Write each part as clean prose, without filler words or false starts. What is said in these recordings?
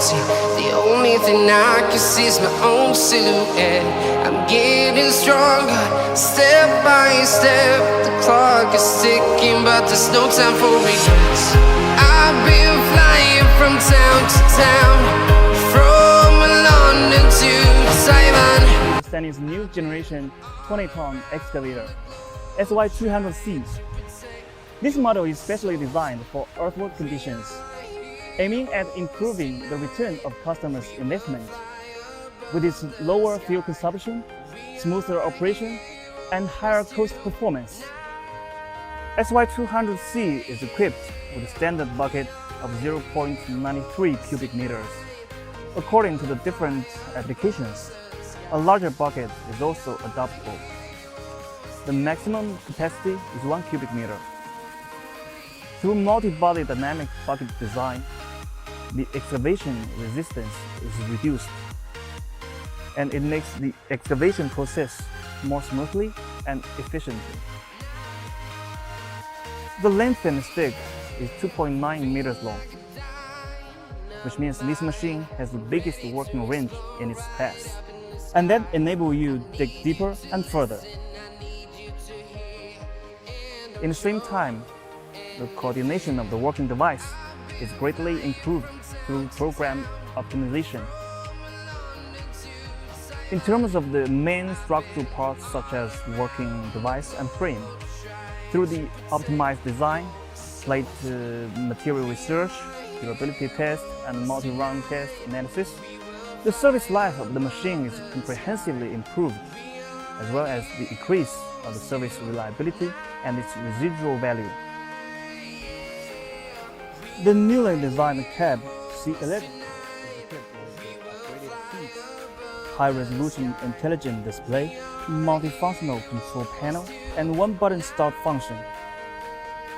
routine. The only thing I can see is my own silhouette. I'm getting stronger, step by step. The clock is ticking, but there's no time for regrets. I've been flying from town to town, from London to Taiwan. SANY's new generation 20-ton excavator, SY200C. This model is specially designed for earthwork conditions, aiming at improving the return of customers' investment. With its lower fuel consumption, smoother operation, and higher cost performance, SY200C is equipped with a standard bucket of 0.93 cubic meters. According to the different applications, a larger bucket is also adaptable. The maximum capacity is 1 cubic meter. Through multi-body dynamic bucket design, the excavation resistance is reduced, and it makes the excavation process more smoothly and efficiently. The lengthened stick is 2.9 meters long, which means this machine has the biggest working range in its class, and that enables you to dig deeper and further. In the same time, the coordination of the working device is greatly improved through program optimization. In terms of the main structural parts such as working device and frame, through the optimized design, plate material research, durability test, and multi-run test analysis, the service life of the machine is comprehensively improved, as well as the increase of the service reliability and its residual value. The newly designed cab C11 is equipped with upgraded seats, high-resolution intelligent display, multifunctional control panel, and one-button start function,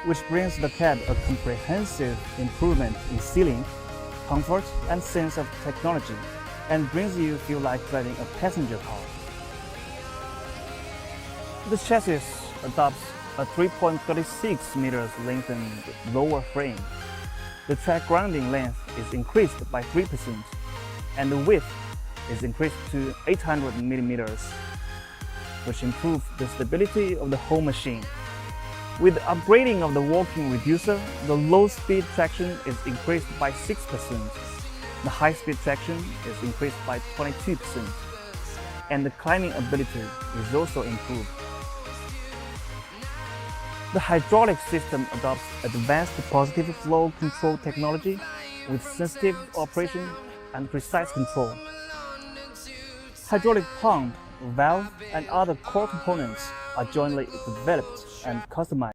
which brings the cab a comprehensive improvement in seating, comfort, and sense of technology, and brings you feel like driving a passenger car. The chassis adopts a 3.36 meters lengthened lower frame. The track grounding length is increased by 3%, and the width is increased to 800 millimeters, which improves the stability of the whole machine. With the upgrading of the walking reducer, the low-speed traction is increased by 6%. The high-speed traction is increased by 22%, and the climbing ability is also improved. The hydraulic system adopts advanced positive flow control technology with sensitive operation and precise control. Hydraulic pump, valve, and other core components are jointly developed and customized.